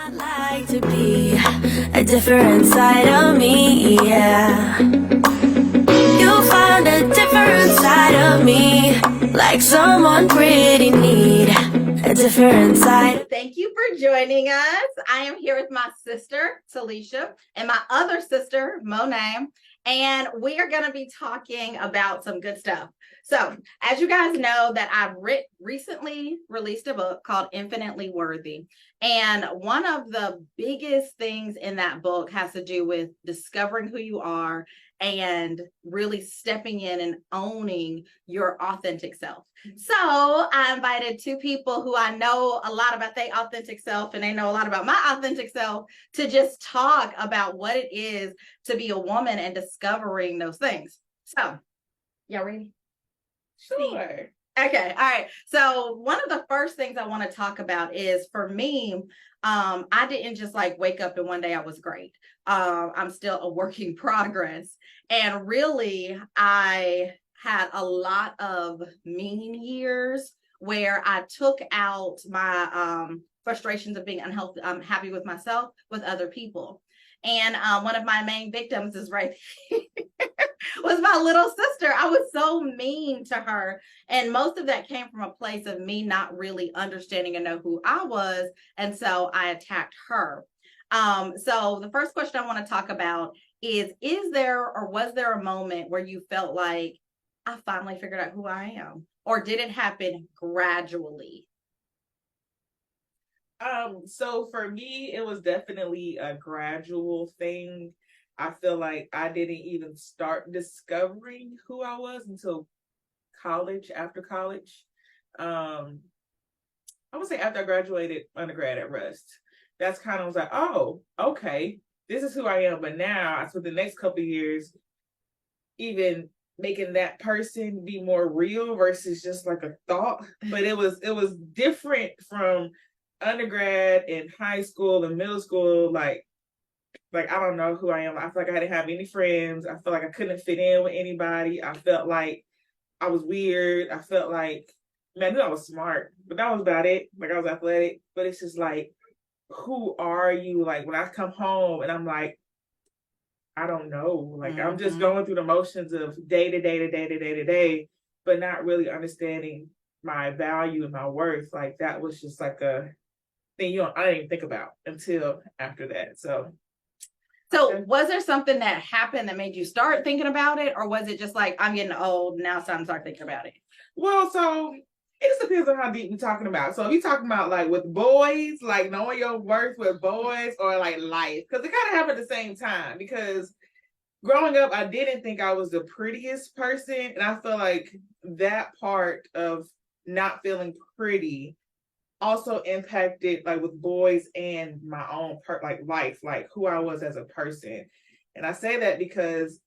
I'd like to be a different side of me, yeah. You'll find a different side of me, like someone pretty neat, a different side. Thank you for joining us. I am here with my sister, Talisha, and my other sister, Monet, and we are going to be talking about some good stuff. So, as you guys know, that I've recently released a book called Infinitely Worthy. And one of the biggest things in that book has to do with discovering who you are and really stepping in and owning your authentic self. So I invited two people who I know a lot about their authentic self and they know a lot about my authentic self to just talk about what it is to be a woman and discovering those things. So, y'all ready? Sure. Okay. All right. So one of the first things I want to talk about is, for me, I didn't just like wake up and one day I was great. I'm still a work in progress. And really, I had a lot of mean years where I took out my frustrations of being unhappy with myself with other people. And one of my main victims is right was my little sister. I was so mean to her. And most of that came from a place of me not really understanding and know who I was. And so I attacked her. So the first question I want to talk about is there or was there a moment where you felt like I finally figured out who I am? Or did it happen gradually? So for me, it was definitely a gradual thing. I feel like I didn't even start discovering who I was until college, after college. I would say after I graduated undergrad at Rust. That's kind of was like, oh, okay, this is who I am. But now I spent the next couple of years even making that person be more real versus just like a thought. But it was different from undergrad and high school and middle school. Like I don't know who I am. I feel like I didn't have any friends. I felt like I couldn't fit in with anybody. I felt like I was weird. I felt like, man, I knew I was smart, but that was about it. Like I was athletic, but it's just like, who are you? Like when I come home and I'm like, I don't know. Like I'm just going through the motions of day to day, but not really understanding my value and my worth. Like that was just like a thing I didn't even think about until after that. So was there something that happened that made you start thinking about it? Or was it just like, I'm getting old, now it's time to start thinking about it? Well, so it just depends on how deep we're talking about. So if you're talking about like with boys, like knowing your worth with boys, or like life, because it kind of happened at the same time. Because growing up, I didn't think I was the prettiest person. And I feel like that part of not feeling pretty also impacted like with boys and my own life, like who I was as a person. And I say that because,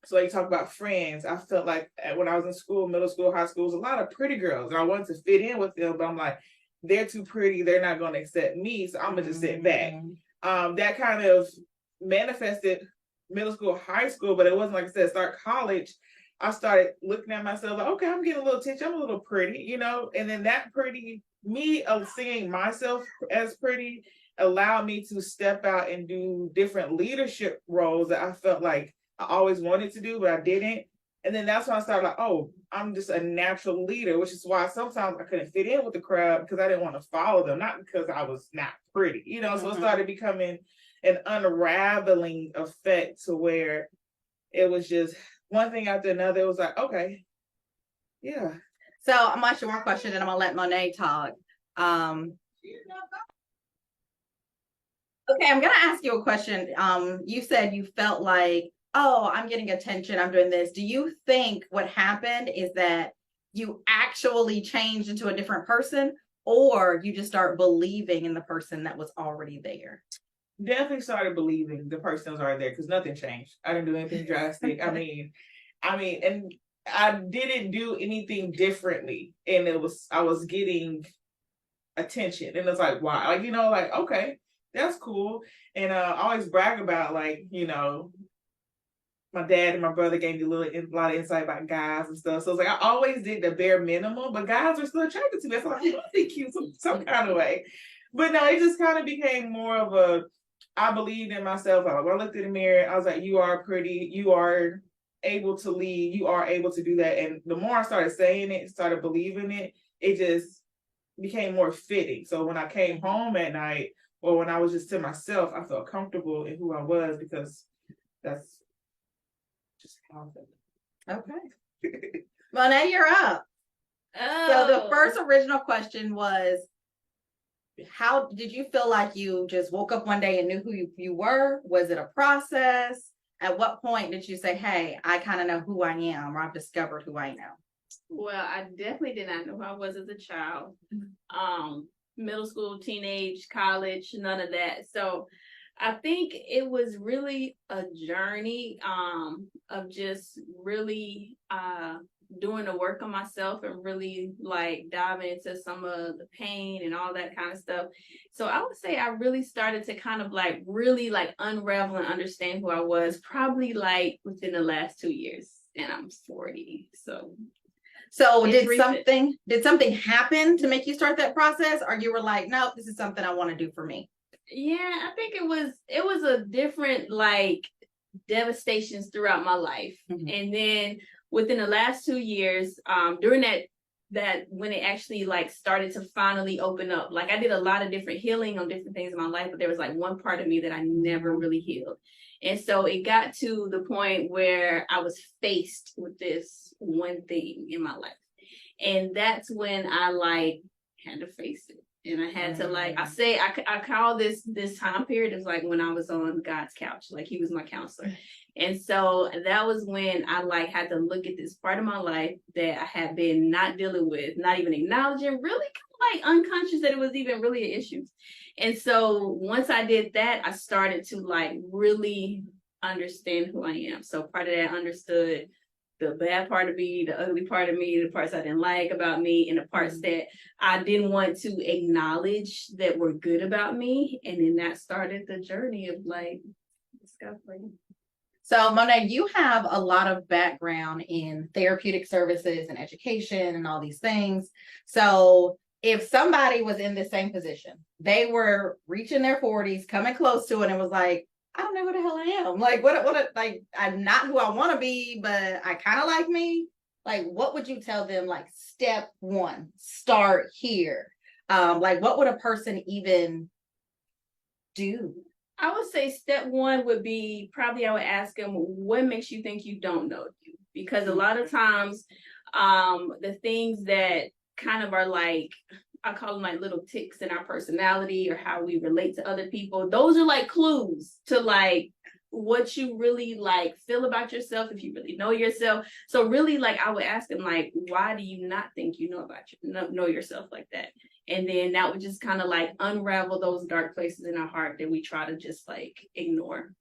so you talk about friends, I felt like when I was in school, middle school, high school, was a lot of pretty girls and I wanted to fit in with them, but I'm like, they're too pretty, they're not going to accept me, so I'm gonna just sit back. That kind of manifested middle school, high school, but it wasn't like I said, start college. I started looking at myself like, okay, I'm getting a little attention, I'm a little pretty, and then that pretty me of seeing myself as pretty allowed me to step out and do different leadership roles that I felt like I always wanted to do, but I didn't. And then that's when I started like, oh, I'm just a natural leader, which is why sometimes I couldn't fit in with the crowd because I didn't want to follow them, not because I was not pretty, So it started becoming an unraveling effect to where it was just one thing after another. It was like, okay, yeah. So I'm gonna ask you one question and I'm gonna let Monet talk. Okay, I'm gonna ask you a question. You said you felt like, oh, I'm getting attention, I'm doing this. Do you think what happened is that you actually changed into a different person, or you just start believing in the person that was already there? Definitely started believing the person was already there because nothing changed. I didn't do anything drastic. I mean, and I didn't do anything differently, and I was getting attention, and it's like, why? Like, like, okay, that's cool. And I always brag about like, my dad and my brother gave me a lot of insight about guys and stuff. So it's like I always did the bare minimum, but guys are still attracted to me. So I must be cute some kind of way. But no, it just kind of became more of a, I believed in myself. I looked in the mirror, I was like, you are pretty, you are able to lead, you are able to do that. And the more I started saying it, started believing it, it just became more fitting. So when I came home at night, or when I was just to myself, I felt comfortable in who I was, because that's just how I felt. Okay. Well, now you're up. So the first original question was, how did you feel like you just woke up one day and knew who you were? Was it a process? At what point did you say, hey, I kind of know who I am, or I've discovered who I am? Well, I definitely did not know who I was as a child. Middle school, teenage, college, none of that. So I think it was really a journey of just really doing the work on myself and really like diving into some of the pain and all that kind of stuff. So I would say I really started to kind of like really like unravel and understand who I was probably like within the last 2 years, and I'm 40. So It's did something happen to make you start that process, or you were like, no, this is something I want to do for me? Yeah, I think it was a different like devastations throughout my life. Mhm. And then within the last 2 years, during that when it actually like started to finally open up, like I did a lot of different healing on different things in my life, but there was like one part of me that I never really healed. And so it got to the point where I was faced with this one thing in my life. And that's when I like had to face it. And I had to like, I call this time period is like when I was on God's couch, like he was my counselor. And so that was when I like had to look at this part of my life that I had been not dealing with, not even acknowledging, really kind of like unconscious that it was even really an issue. And so once I did that, I started to like really understand who I am. So part of that, I understood the bad part of me, the ugly part of me, the parts I didn't like about me, and the parts that I didn't want to acknowledge that were good about me. And then that started the journey of like discovery. So Monet, you have a lot of background in therapeutic services and education and all these things. So if somebody was in the same position, they were reaching their 40s, coming close to it, and was like, I don't know who the hell I am. Like, like, I'm not who I want to be, but I kind of like me. Like, what would you tell them? Like, step one, start here. Like, what would a person even do? I would say step one would be probably I would ask them, what makes you think you don't know you? Because a lot of times, the things that kind of are like, I call them like little ticks in our personality or how we relate to other people. Those are like clues to like what you really like feel about yourself, if you really know yourself. So really like I would ask them like, why do you not think you know yourself like that? And then that would just kind of like unravel those dark places in our heart that we try to just like ignore.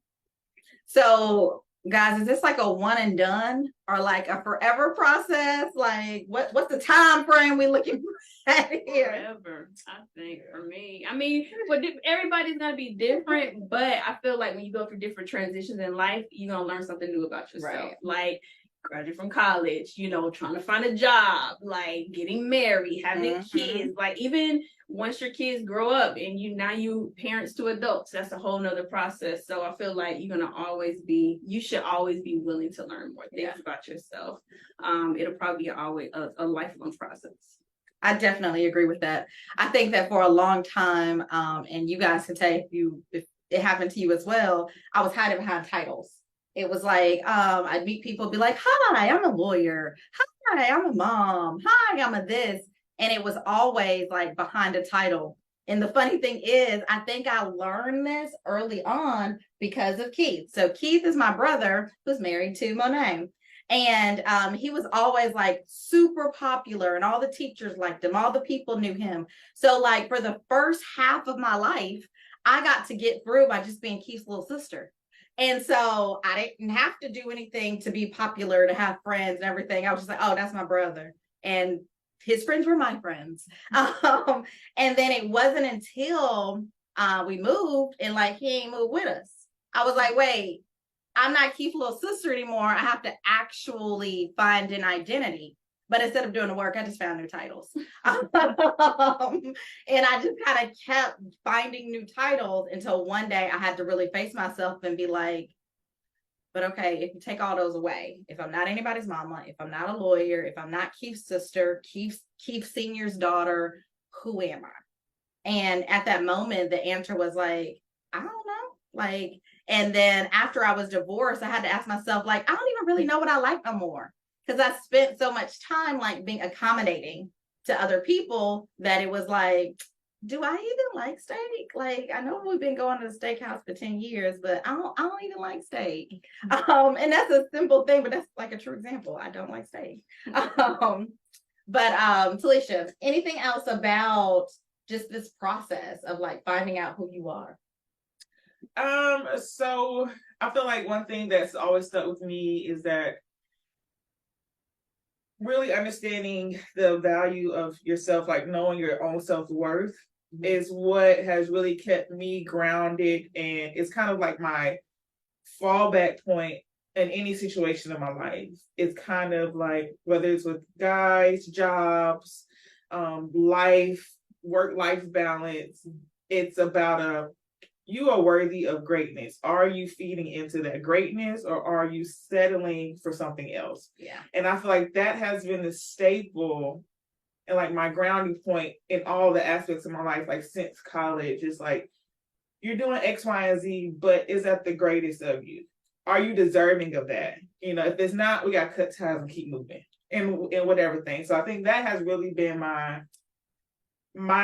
So guys, is this like a one and done or like a forever process? Like what's the time frame we looking for here? Forever, I think, for me. I mean, but everybody's gonna be different, but I feel like when you go through different transitions in life, you're gonna learn something new about yourself. Right. Like graduate from college, trying to find a job, like getting married, having kids, like even once your kids grow up and you parents to adults, that's a whole nother process. So I feel like you should always be willing to learn more things about yourself. It'll probably be always a lifelong process. I definitely agree with that. I think that for a long time, and you guys can say if it happened to you as well, I was hiding behind titles. It was like, I'd meet people, be like, hi, I'm a lawyer. Hi, I'm a mom. Hi, I'm a this. And it was always like behind a title. And the funny thing is, I think I learned this early on because of Keith. So Keith is my brother who's married to Monet. And he was always like super popular and all the teachers liked him. All the people knew him. So like for the first half of my life, I got to get through by just being Keith's little sister. And so I didn't have to do anything to be popular, to have friends and everything. I was just like, oh, that's my brother. And his friends were my friends. And then it wasn't until we moved and like he ain't moved with us. I was like, wait, I'm not Keith's little sister anymore. I have to actually find an identity. But instead of doing the work, I just found new titles. And I just kind of kept finding new titles until one day I had to really face myself and be like, but okay, if you take all those away, if I'm not anybody's mama, if I'm not a lawyer, if I'm not Keith's sister, Keith Senior's daughter, who am I? And at that moment, the answer was like, I don't know. Like, and then after I was divorced, I had to ask myself, like, I don't even really know what I like no more. Because I spent so much time like being accommodating to other people that it was like, do I even like steak? Like, I know we've been going to the steakhouse for 10 years, but I don't even like steak. And that's a simple thing, but that's like a true example. I don't like steak. But Talisha, anything else about just this process of like finding out who you are? So I feel like one thing that's always stuck with me is that really understanding the value of yourself, like knowing your own self-worth, is what has really kept me grounded, and it's kind of like my fallback point in any situation in my life. It's kind of like whether it's with guys, jobs, work-life balance, it's about you are worthy of greatness. Are you feeding into that greatness, or are you settling for something else? Yeah. And I feel like that has been the staple and like my grounding point in all the aspects of my life, like since college. It's like, you're doing X, Y, and Z, but is that the greatest of you? Are you deserving of that? You know, if it's not, we got to cut ties and keep moving and whatever thing. So I think that has really been my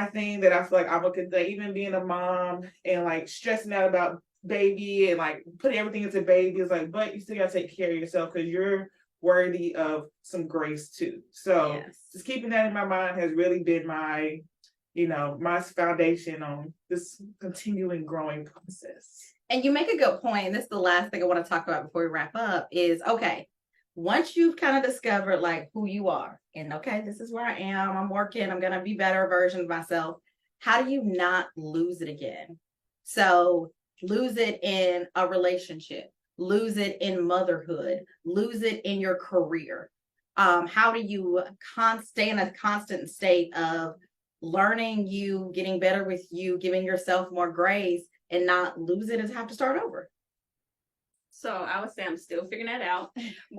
thing, that I feel like I'm even being a mom and like stressing out about baby and like putting everything into baby is like, but you still gotta take care of yourself because you're worthy of some grace too. So Yes. Just keeping that in my mind has really been my foundation on this continuing growing process. And you make a good point. And this is the last thing I want to talk about before we wrap up is, okay, once you've kind of discovered like who you are and okay, this is where I am, I'm working, I'm going to be better version of myself. How do you not lose it again? So lose it in a relationship, lose it in motherhood, lose it in your career. How do you stay in a constant state of learning you, getting better with you, giving yourself more grace and not lose it and have to start over? So I would say I'm still figuring that out.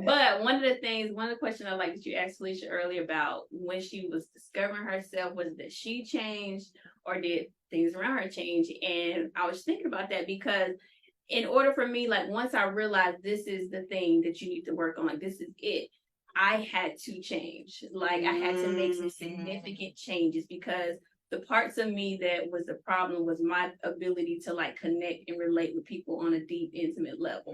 But one of the questions I like that you asked Felicia earlier about when she was discovering herself, was that she changed or did things around her change? And I was thinking about that because in order for me, like once I realized this is the thing that you need to work on, this is it, I had to change. Like I had to make some significant changes because the parts of me that was the problem was my ability to like connect and relate with people on a deep, intimate level.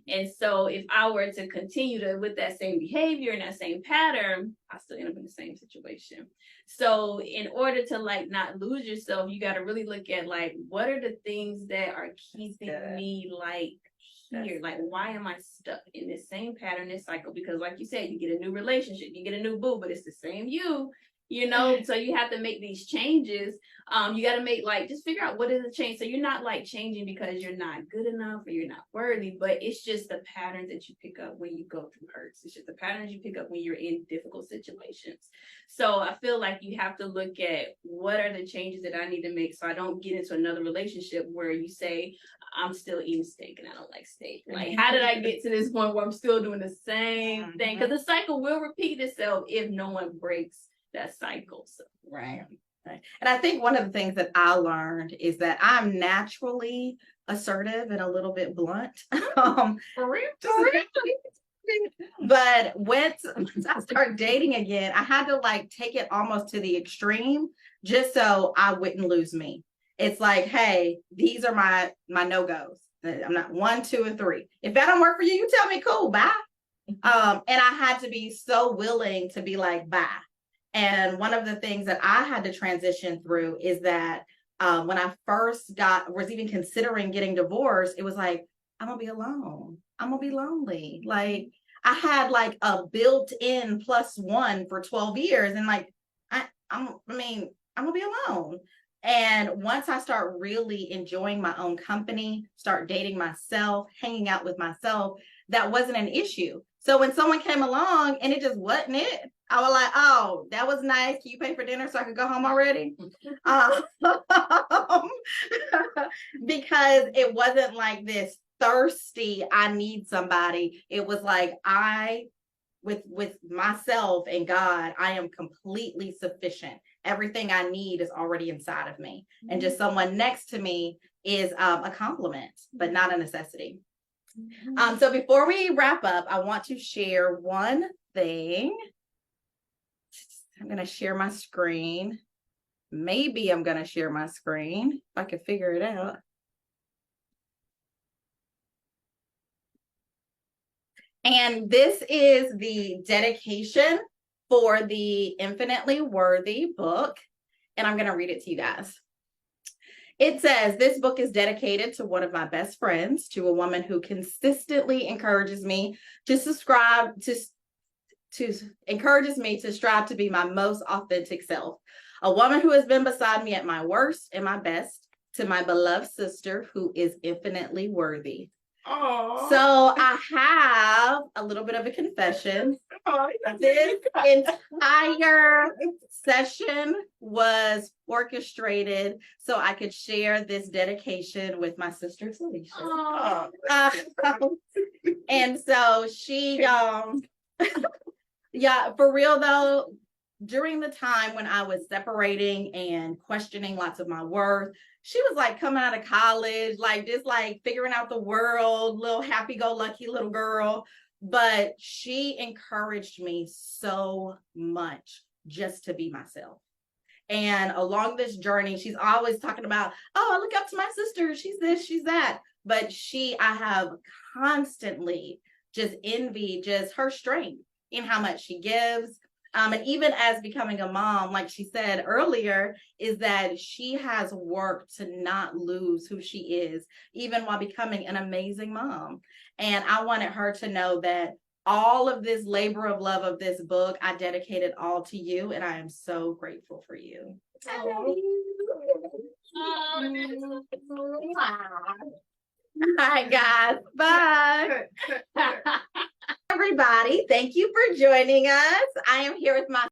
And so if I were to continue with that same behavior and that same pattern, I still end up in the same situation. So in order to like not lose yourself, you got to really look at like, what are the things that are keeping me like here? Like, why am I stuck in this same pattern, this cycle? Because like you said, you get a new relationship, you get a new boo, but it's the same you know, so you have to make these changes. You got to make like, just figure out what is the change. So you're not like changing because you're not good enough or you're not worthy, but it's just the patterns that you pick up when you go through hurts. It's just the patterns you pick up when you're in difficult situations. So I feel like you have to look at what are the changes that I need to make so I don't get into another relationship where you say, I'm still eating steak and I don't like steak. Like, how did I get to this point where I'm still doing the same thing? Because the cycle will repeat itself if no one breaks that cycle. So. Right. And I think one of the things that I learned is that I'm naturally assertive and a little bit blunt. For real? But once I started dating again, I had to like take it almost to the extreme just so I wouldn't lose me. It's like, hey, these are my no-goes. I'm not 1, 2, and 3. If that don't work for you, you tell me, cool, bye. And I had to be so willing to be like, bye. And one of the things that I had to transition through is that when I first was even considering getting divorced, it was like, I'm gonna be alone. I'm gonna be lonely. Like I had like a built-in +1 for 12 years. And like, I'm gonna be alone. And once I start really enjoying my own company, start dating myself, hanging out with myself, that wasn't an issue. So when someone came along and it just wasn't it, I was like, oh, that was nice. Can you pay for dinner so I could go home already? Because it wasn't like this thirsty, I need somebody. It was like with myself and God, I am completely sufficient. Everything I need is already inside of me. And just someone next to me is a compliment, but not a necessity. So before we wrap up, I want to share one thing. I'm going to share my screen. Maybe I'm going to share my screen if I can figure it out. And this is the dedication for the Infinitely Worthy book. And I'm going to read it to you guys. It says, this book is dedicated to one of my best friends, to a woman who consistently encourages me to strive to be my most authentic self. A woman who has been beside me at my worst and my best, to my beloved sister who is infinitely worthy. Aww. So I have a little bit of a confession. This entire session was orchestrated so I could share this dedication with my sister Felicia. And so she, yeah, for real though, during the time when I was separating and questioning lots of my worth, she was like coming out of college, like just like figuring out the world, little happy-go-lucky little girl. But she encouraged me so much just to be myself. And along this journey, she's always talking about, oh, I look up to my sister. She's this, she's that. But I have constantly just envied just her strength in how much she gives. And even as becoming a mom, like she said earlier, is that she has worked to not lose who she is, even while becoming an amazing mom. And I wanted her to know that all of this labor of love of this book, I dedicate it all to you. And I am so grateful for you. I love you. All right, guys. Bye. Everybody, thank you for joining us. I am here with my